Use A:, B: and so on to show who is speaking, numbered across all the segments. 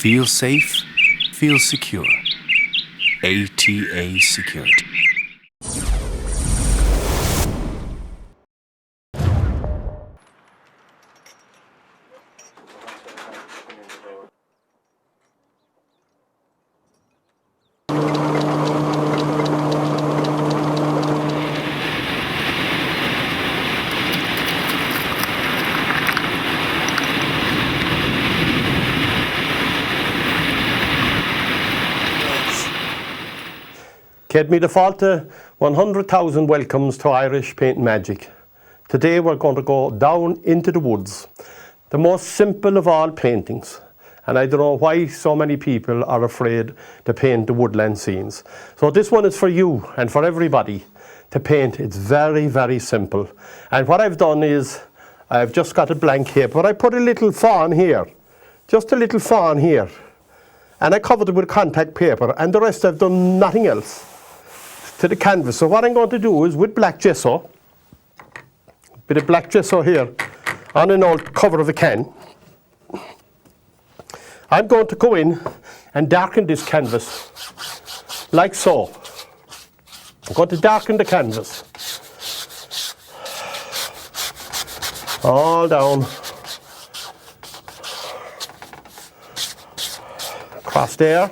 A: Feel safe, feel secure. ATA Security.
B: Ked me default 100,000 welcomes to Irish Paint Magic. Today we're going to go down into the woods, the most simple of all paintings. And I don't know why so many people are afraid to paint the woodland scenes. So this one is for you and for everybody to paint. It's very, very simple. And what I've done is I've just got a blank here, but I put a little fawn here, just a little fawn here. And I covered it with contact paper, and the rest I've done nothing else to the canvas. So what I'm going to do is with black gesso, a bit of black gesso here on an old cover of a can, I'm going to go in and darken this canvas like so. I'm going to darken the canvas all down across there.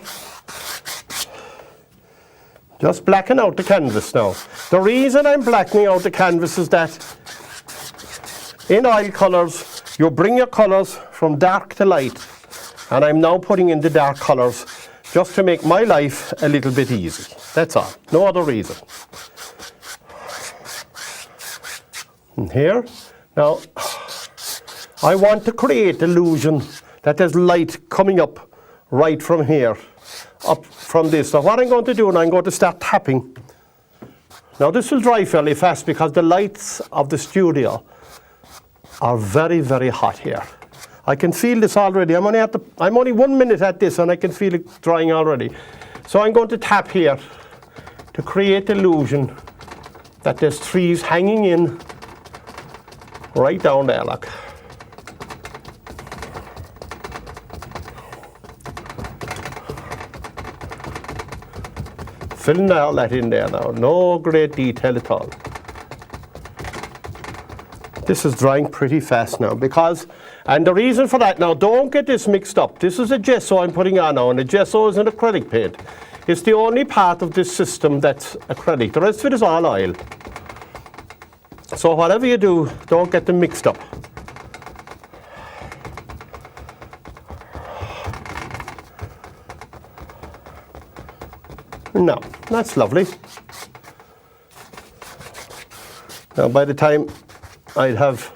B: Just blacken out the canvas now. The reason I'm blackening out the canvas is that in oil colours, you bring your colours from dark to light. And I'm now putting in the dark colours just to make my life a little bit easy. That's all, no other reason. And here, now, I want to create the illusion that there's light coming up right from here. Up from this. So what I'm going to do now, I'm going to start tapping. Now this will dry fairly fast because the lights of the studio are very, very hot here. I can feel this already. I'm only 1 minute at this and I can feel it drying already. So I'm going to tap here to create the illusion that there's trees hanging in right down there, look. Filling all that in there now, no great detail at all. This is drying pretty fast now because, and the reason for that now, don't get this mixed up. This is a gesso I'm putting on now, and the gesso is an acrylic paint. It's the only part of this system that's acrylic. The rest of it is all oil. So whatever you do, don't get them mixed up. No, that's lovely. Now by the time I'd have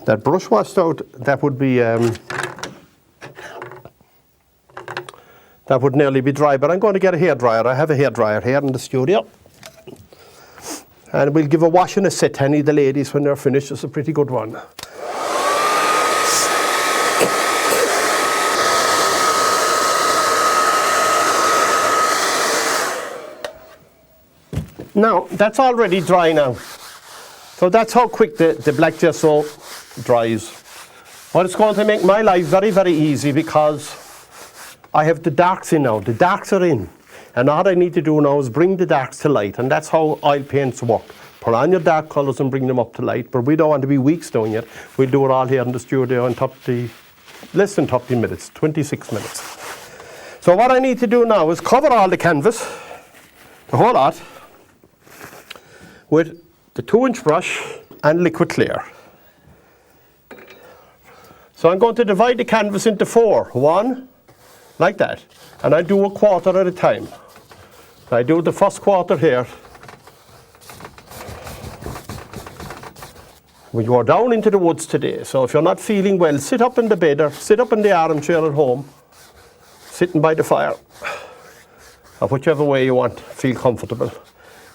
B: that brush washed out, that would be that would nearly be dry, but I'm going to get a hairdryer. I have a hairdryer here in the studio. And we'll give a wash and a set to any of the ladies when they're finished. It's a pretty good one. Now, that's already dry now. So that's how quick the black gesso dries. Well, it's going to make my life very, very easy because I have the darks in now. The darks are in. And all I need to do now is bring the darks to light. And that's how oil paints work. Put on your dark colours and bring them up to light. But we don't want to be weeks doing it. We'll do it all here in the studio in less than 30 minutes, 26 minutes. So what I need to do now is cover all the canvas, the whole lot, with the 2-inch brush and liquid clear. So I'm going to divide the canvas into 4. 1, like that. And I do a quarter at a time. I do the first quarter here. We go down into the woods today. So if you're not feeling well, sit up in the bed or sit up in the armchair at home, sitting by the fire, or whichever way you want, feel comfortable.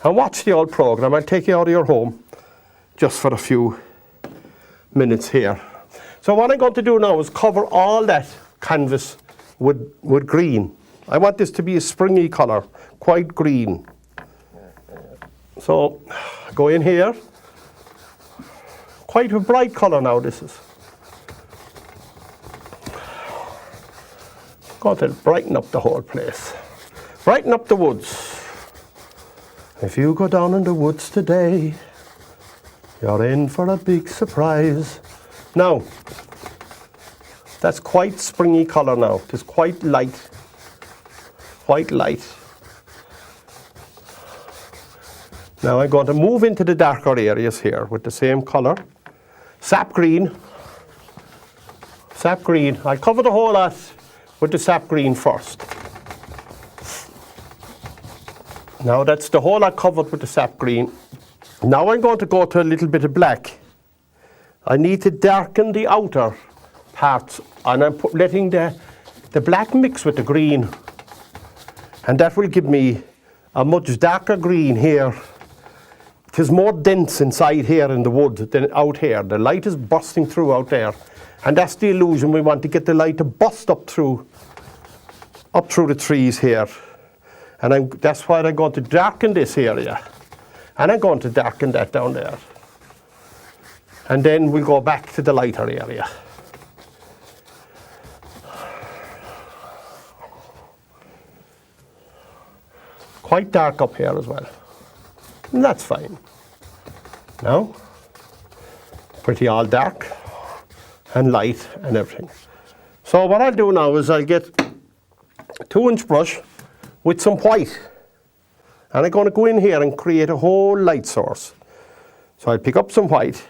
B: And watch the old program. I'll take you out of your home just for a few minutes here. So what I'm going to do now is cover all that canvas with green. I want this to be a springy colour, quite green. So go in here, quite a bright colour now, this is. Going to brighten up the whole place. Brighten up the woods. If you go down in the woods today, you're in for a big surprise. Now, that's quite springy colour now. It is quite light. Quite light. Now I'm going to move into the darker areas here with the same colour. Sap green. Sap green. I'll cover the whole lot with the sap green first. Now that's the whole lot covered with the sap green. Now I'm going to go to a little bit of black. I need to darken the outer parts, and I'm letting the black mix with the green. And that will give me a much darker green here. It is more dense inside here in the wood than out here. The light is bursting through out there. And that's the illusion. We want to get the light to bust up through the trees here. And that's why I'm going to darken this area. And I'm going to darken that down there. And then we'll go back to the lighter area. Quite dark up here as well. And that's fine. Now, pretty all dark and light and everything. So what I'll do now is I'll get a 2-inch brush with some white. And I'm going to go in here and create a whole light source. So I'll pick up some white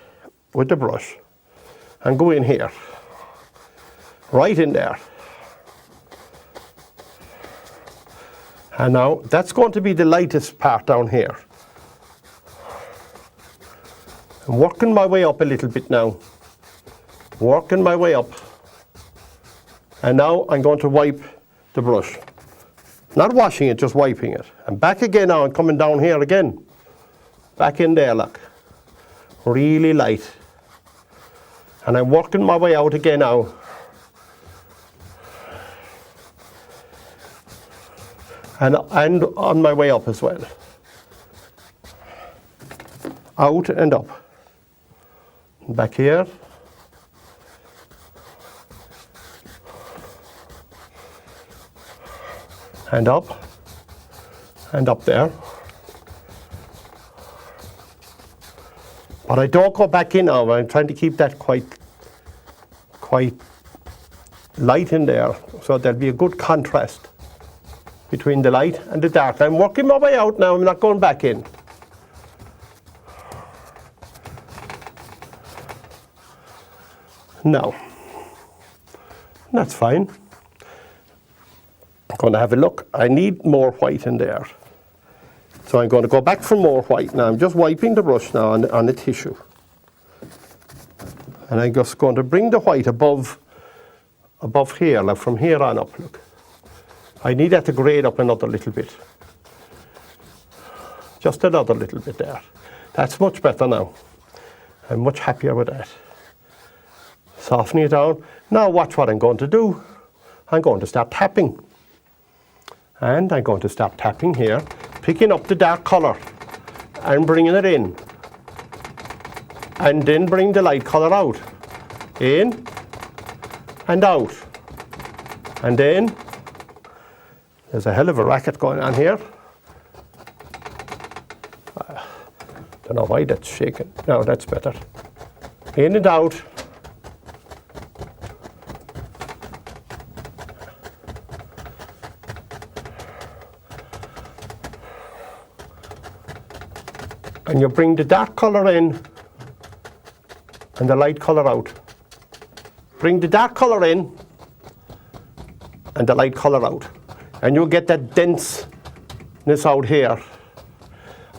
B: with the brush and go in here. Right in there. And now that's going to be the lightest part down here. I'm working my way up a little bit now. Working my way up. And now I'm going to wipe the brush. Not washing it, just wiping it. And back again now, and coming down here again. Back in there, look. Really light. And I'm working my way out again now. And on my way up as well. Out and up. Back here. And up there. But I don't go back in now. I'm trying to keep that quite light in there, so there'll be a good contrast between the light and the dark. I'm working my way out now. I'm not going back in. Now, that's fine. I'm going to have a look. I need more white in there. So I'm going to go back for more white now. I'm just wiping the brush now on the tissue. And I'm just going to bring the white above here, like from here on up, look. I need that to grade up another little bit. Just another little bit there. That's much better now. I'm much happier with that. Softening it down. Now watch what I'm going to do. I'm going to start tapping. And I'm going to start tapping here, picking up the dark colour and bringing it in. And then bring the light colour out. In and out. And then, there's a hell of a racket going on here. Don't know why that's shaking. No, that's better. In and out. And you bring the dark colour in and the light colour out. Bring the dark colour in and the light colour out. And you'll get that denseness out here.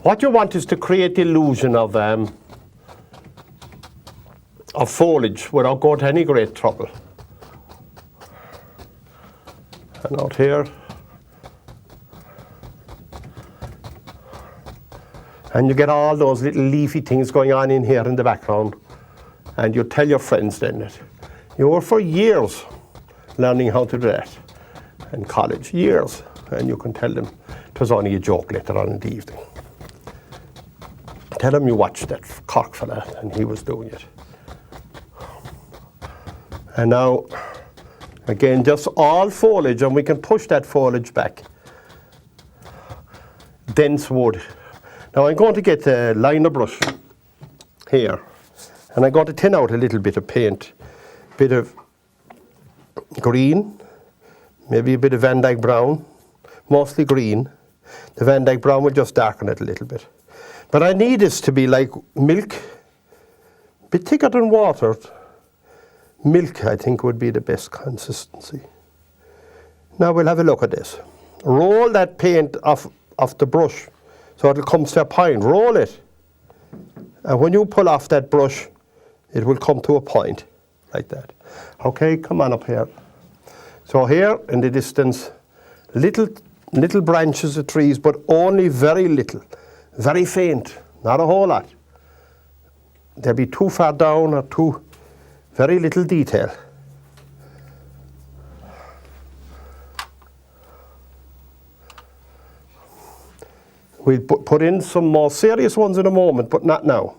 B: What you want is to create the illusion of foliage without going to any great trouble. And out here. And you get all those little leafy things going on in here in the background. And you tell your friends then that you were for years learning how to do that in college, years. And you can tell them it was only a joke later on in the evening. tell him you watched that Cork fella and he was doing it. And now, again, just all foliage, and we can push that foliage back. Dense wood. Now I'm going to get a liner brush here, and I'm going to thin out a little bit of paint, bit of green, maybe a bit of Van Dyke brown, mostly green. The Van Dyke brown will just darken it a little bit. But I need this to be like milk, a bit thicker than water. Milk, I think, would be the best consistency. Now we'll have a look at this. Roll that paint off the brush so it'll come to a point. Roll it. And when you pull off that brush, it will come to a point like that. Okay, come on up here. So here in the distance, little branches of trees, but only very little, very faint, not a whole lot. They'll be too far down or too very little detail. We'll put in some more serious ones in a moment, but not now.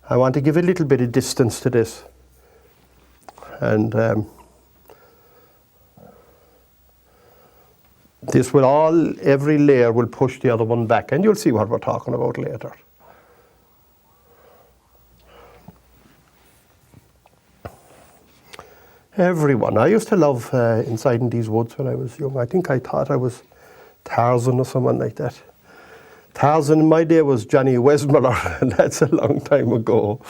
B: I want to give a little bit of distance to this. And this will every layer will push the other one back, and you'll see what we're talking about later. Everyone. I used to love inside in these woods when I was young. I think I thought I was Tarzan or someone like that. Tarzan in my day was Johnny Weissmuller, and that's a long time ago.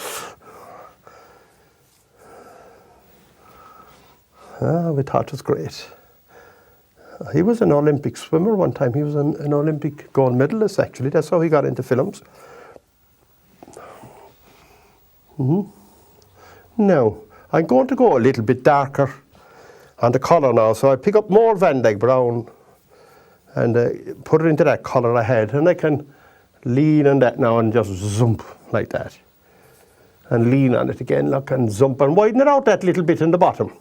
B: We thought it was great. He was an Olympic swimmer one time. He was an Olympic gold medalist, actually. That's how he got into films. Now, I'm going to go a little bit darker on the colour now. So I pick up more Van Dyke brown and put it into that colour I had. And I can lean on that now and just zoom like that. And lean on it again, look, and zoom and widen it out that little bit in the bottom.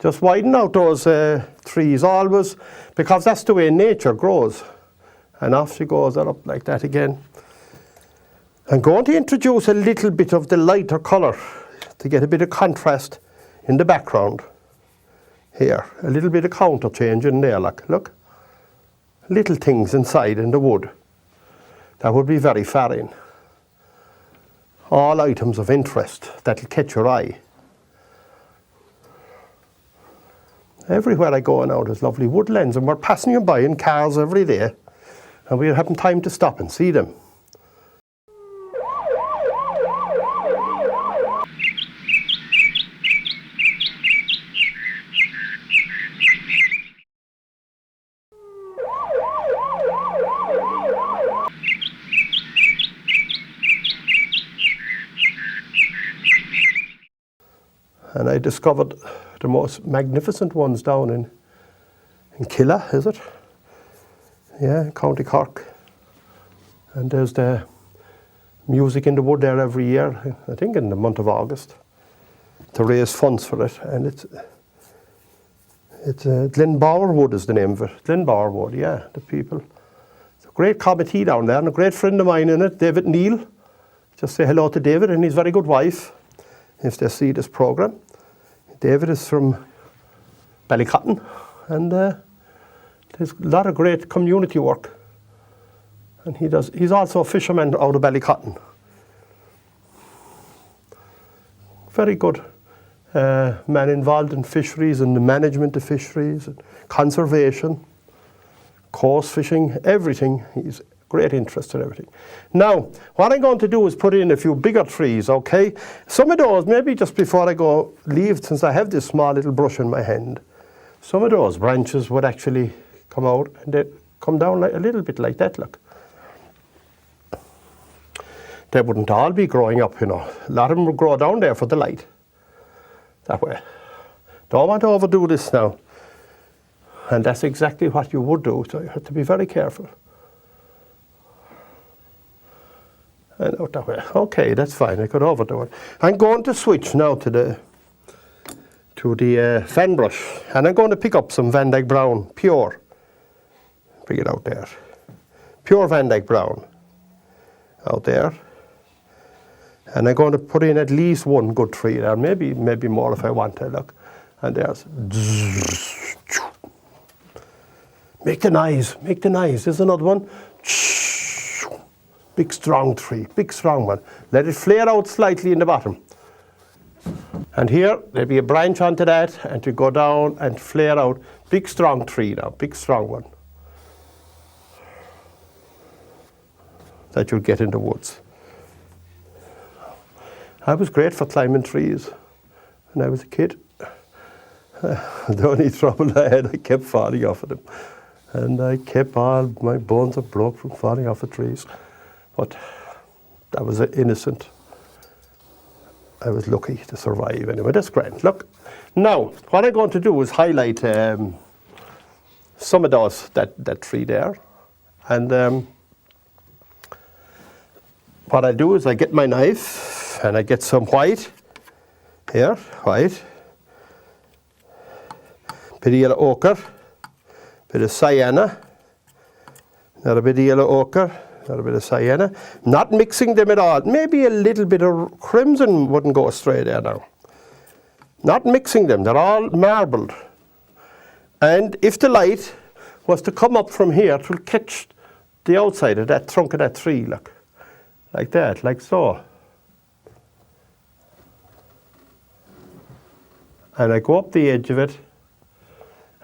B: Just widen out those trees always, because that's the way nature grows. And off she goes and up like that again. I'm going to introduce a little bit of the lighter colour to get a bit of contrast in the background. Here, a little bit of counter change in there, look. Little things inside in the wood. That would be very flattering. All items of interest that'll catch your eye. Everywhere I go now there's lovely woodlands, and we're passing them by in cars every day, and we're having time to stop and see them. And I discovered the most magnificent ones down in Killa, is it? Yeah, County Cork. And there's the music in the wood there every year, I think in the month of August, to raise funds for it. And it's Glenbower Wood is the name of it. Glenbower Wood, yeah, the people. It's a great committee down there, and a great friend of mine in it, David Neal. Just say hello to David and his very good wife, if they see this programme. David is from Ballycotton, and there's a lot of great community work. And he's also a fisherman out of Ballycotton. Very good man involved in fisheries and the management of fisheries, and conservation, coarse fishing, everything. He's great interest in everything. Now, what I'm going to do is put in a few bigger trees, okay? Some of those, maybe just before I go leave, since I have this small little brush in my hand, some of those branches would actually come out and they come down like a little bit like that, look. They wouldn't all be growing up, you know. A lot of them would grow down there for the light. That way. Don't want to overdo this now. And that's exactly what you would do, so you have to be very careful. And out that way. Okay, that's fine. I could overdo it. I'm going to switch now to the fan brush, and I'm going to pick up some Van Dyke brown, pure. Bring it out there. Pure Van Dyke brown. out there. And I'm going to put in at least one good tree there, maybe more if I want to, look. And there's, make the noise, there's another one. Big strong tree, big strong one. Let it flare out slightly in the bottom. And here, there'll be a branch onto that, and to go down and flare out. Big strong tree now, big strong one. That you'll get in the woods. I was great for climbing trees when I was a kid. The only trouble I had, I kept falling off of them. And I kept all my bones are broke from falling off the trees. But I was innocent. I was lucky to survive anyway. That's great. Look, now what I'm going to do is highlight some of those, that tree there. And what I do is I get my knife and I get some white here, white. Bit of yellow ochre, bit of sienna, another bit of yellow ochre, another bit of sienna. Not mixing them at all. Maybe a little bit of crimson wouldn't go astray there now. Not mixing them, they're all marbled. And if the light was to come up from here, it will catch the outside of that trunk of that tree, look. Like that, like so. And I go up the edge of it,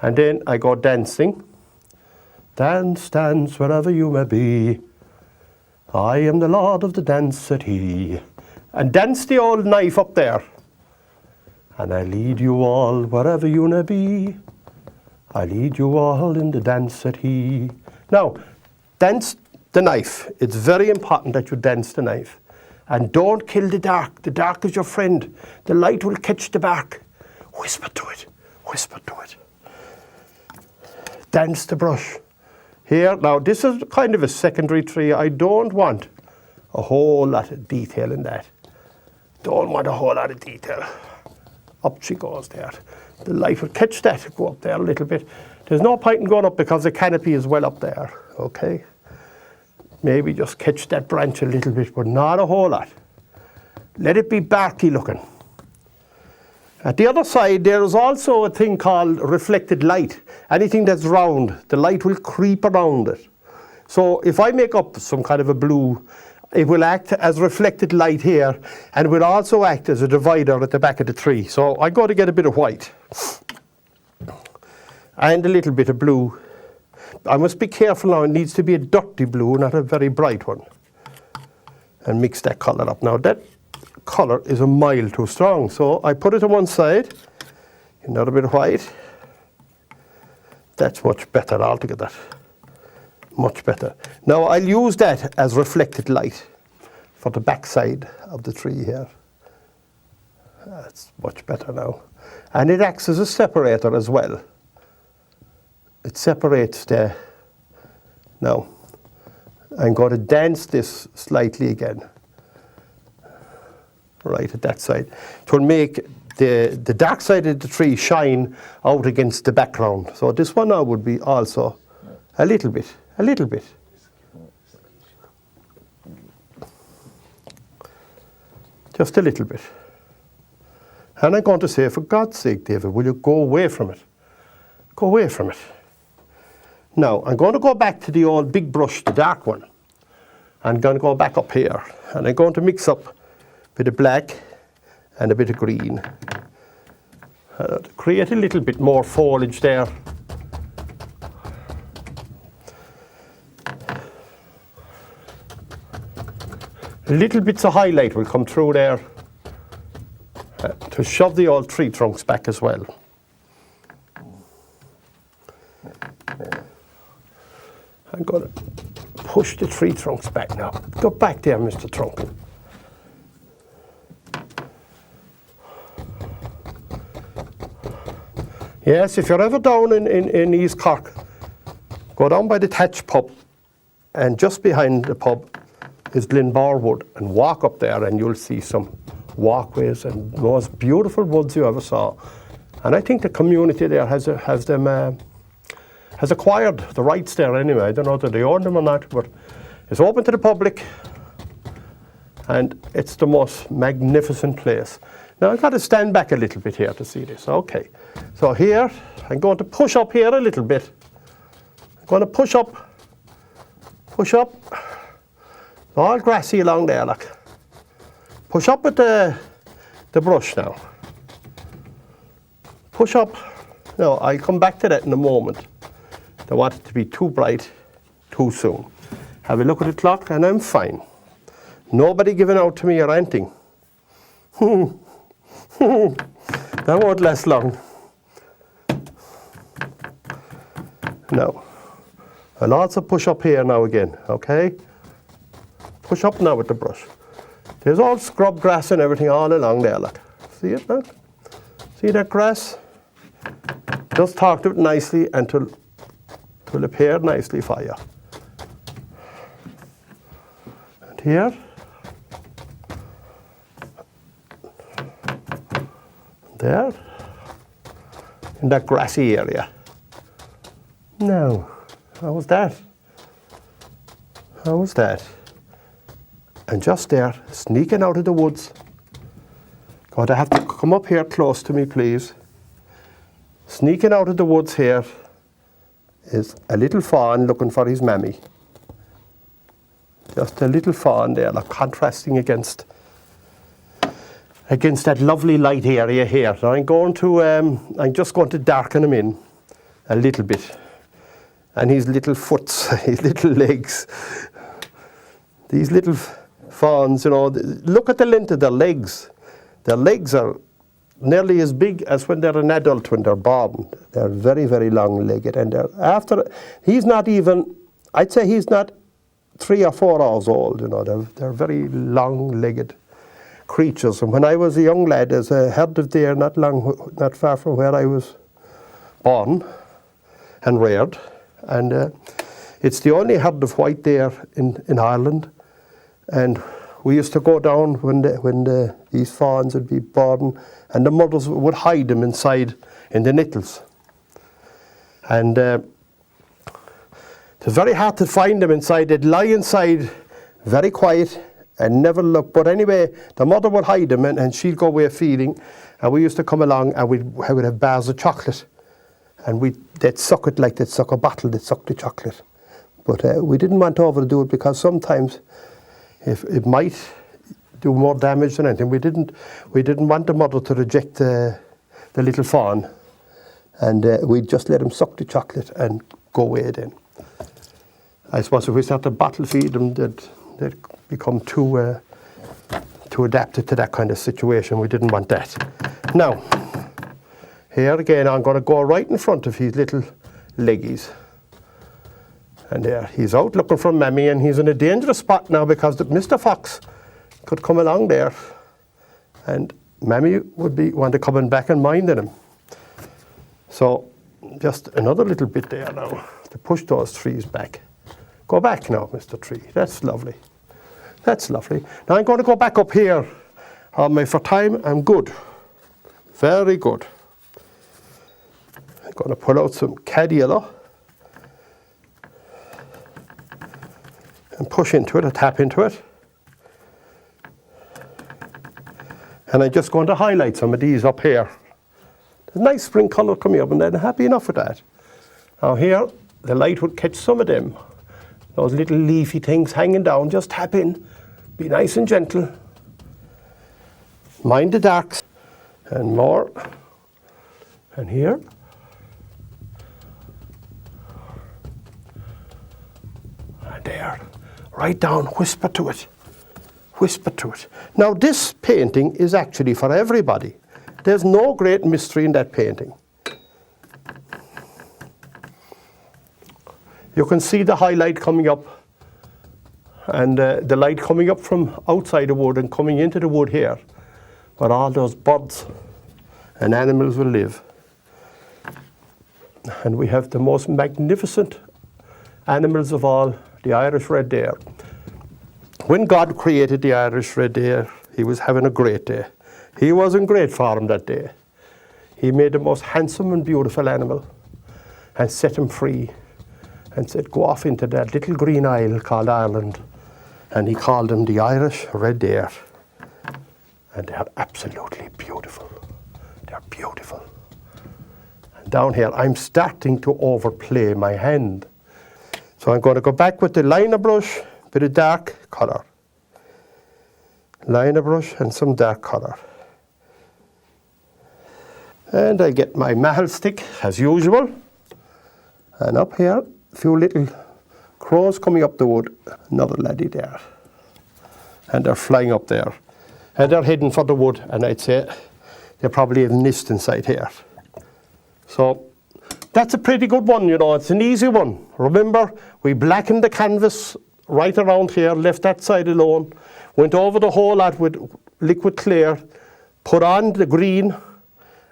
B: and then I go dancing. Dance, dance, wherever you may be. I am the lord of the dance, said he. And dance the old knife up there. And I lead you all wherever you may be. I lead you all in the dance, said he. Now, dance the knife. It's very important that you dance the knife. And don't kill the dark. The dark is your friend. The light will catch the bark. Whisper to it. Whisper to it. Dance the brush. Here, now this is kind of a secondary tree. I don't want a whole lot of detail in that. Don't want a whole lot of detail. Up she goes there. The light will catch that, go up there a little bit. There's no point in going up because the canopy is well up there, okay? Maybe just catch that branch a little bit, but not a whole lot. Let it be barky looking. At the other side, there is also a thing called reflected light. Anything that's round, the light will creep around it. So if I make up some kind of a blue, it will act as reflected light here, and will also act as a divider at the back of the tree. So I got to get a bit of white and a little bit of blue. I must be careful now, it needs to be a dirty blue, not a very bright one. And mix that colour up. Now that colour is a mile too strong, so I put it on one side, another bit of white. That's much better altogether. Much better. Now I'll use that as reflected light for the back side of the tree here. That's much better now. And it acts as a separator as well. It separates the... Now, I'm going to dance this slightly again. Right at that side. It will make the dark side of the tree shine out against the background. So this one now would be also a little bit. A little bit. Just a little bit. And I'm going to say, for God's sake, David, will you go away from it? Go away from it. Now, I'm going to go back to the old big brush, the dark one. I'm going to go back up here. And I'm going to mix up a bit of black and a bit of green. To create a little bit more foliage there. Little bits of highlight will come through there to shove the old tree trunks back as well. I'm going to push the tree trunks back now. Go back there, Mr. Trunk. Yes, if you're ever down in East Cork, go down by the Thatch pub, and just behind the pub is Glenbar Wood, and walk up there and you'll see some walkways and the most beautiful woods you ever saw. And I think the community there has acquired the rights there anyway. I don't know whether they own them or not, but it's open to the public. And it's the most magnificent place. Now I've got to stand back a little bit here to see this. Okay, so here I'm going to push up here a little bit. I'm going to push up. All grassy along there, look. Push up with the brush now. Push up. Now I'll come back to that in a moment. Don't want it to be too bright too soon. Have a look at the clock and I'm fine. Nobody giving out to me or anything. That won't last long. Now, I'll also push up here now again, okay? Push up now with the brush. There's all scrub grass and everything all along there, look. See it now? See that grass? Just talk to it nicely and it will appear nicely for you. And here. There. In that grassy area. Now, how was that? How was that? And just there, sneaking out of the woods. Going to have to come up here close to me, please. Sneaking out of the woods here is a little fawn looking for his mammy. Just a little fawn there, like contrasting against that lovely light area here. So I'm just going to darken him in a little bit. And his little foots, his little legs. These little fawns, you know, look at the length of their legs. Their legs are nearly as big as when they're an adult, when they're born. They're very, very long-legged. And he's not even, I'd say he's not 3 or 4 hours old, you know. They're very long-legged creatures. And when I was a young lad, there's a herd of deer not far from where I was born and reared. And it's the only herd of white deer in Ireland. And we used to go down when these fawns would be born, and the mothers would hide them inside in the nettles. And it was very hard to find them inside. They'd lie inside very quiet and never look. But anyway, the mother would hide them and she'd go away feeding. And we used to come along and we'd have bars of chocolate. And they'd suck it like they'd suck a bottle, they'd suck the chocolate. But we didn't want to overdo it because sometimes if it might do more damage than anything. We didn't want the mother to reject the little fawn. And we'd just let him suck the chocolate and go away then. I suppose if we start to bottle feed them, they'd become too adapted to that kind of situation. We didn't want that. Now, here again, I'm going to go right in front of his little leggies. And there, he's out looking for Mammy, and he's in a dangerous spot now because Mr. Fox could come along there, and Mammy would be want to coming back and minding him. So, just another little bit there now to push those trees back. Go back now, Mr. Tree. That's lovely. That's lovely. Now I'm going to go back up here. For time, I'm good. Very good. I'm going to pull out some cad yellow and push into it, or tap into it. And I'm just going to highlight some of these up here. There's a nice spring colour coming up, and I'm happy enough with that. Now here, the light would catch some of them. Those little leafy things hanging down, just tap in. Be nice and gentle. Mind the darks. And more. And here. And there. Right down, whisper to it. Whisper to it. Now this painting is actually for everybody. There's no great mystery in that painting. You can see the highlight coming up, and the light coming up from outside the wood and coming into the wood here, where all those birds and animals will live. And we have the most magnificent animals of all, the Irish red deer. When God created the Irish red deer, he was having a great day. He wasn't great for him that day. He made the most handsome and beautiful animal and set him free and said, go off into that little green isle called Ireland And he called them the Irish Red Deer. And they're absolutely beautiful. They're beautiful. And down here, I'm starting to overplay my hand. So I'm going to go back with the liner brush, bit of dark colour. Liner brush and some dark colour. And I get my mahal stick as usual. And up here, a few little crows coming up the wood. Another laddie there. And they're flying up there. And they're heading for the wood, and I'd say they probably have a nest inside here. So that's a pretty good one, you know, it's an easy one. Remember, we blackened the canvas right around here, left that side alone, went over the whole lot with liquid clear, put on the green,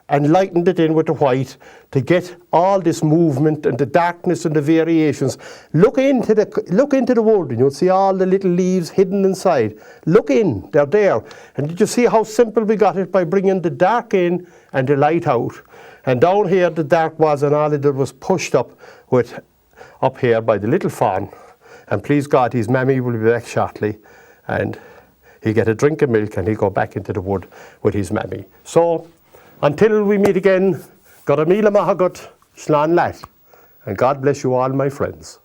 B: and lightened it in with the white to get all this movement and the darkness and the variations. Look into the wood and you'll see all the little leaves hidden inside. Look in, they're there. And did you see how simple we got it by bringing the dark in and the light out? And down here the dark was, and all it did was pushed up here by the little fawn. And please God, his mammy will be back shortly, and he'll get a drink of milk and he'll go back into the wood with his mammy. So, until we meet again, God Amila Mahagut, Shlan Lat, and God bless you all, my friends.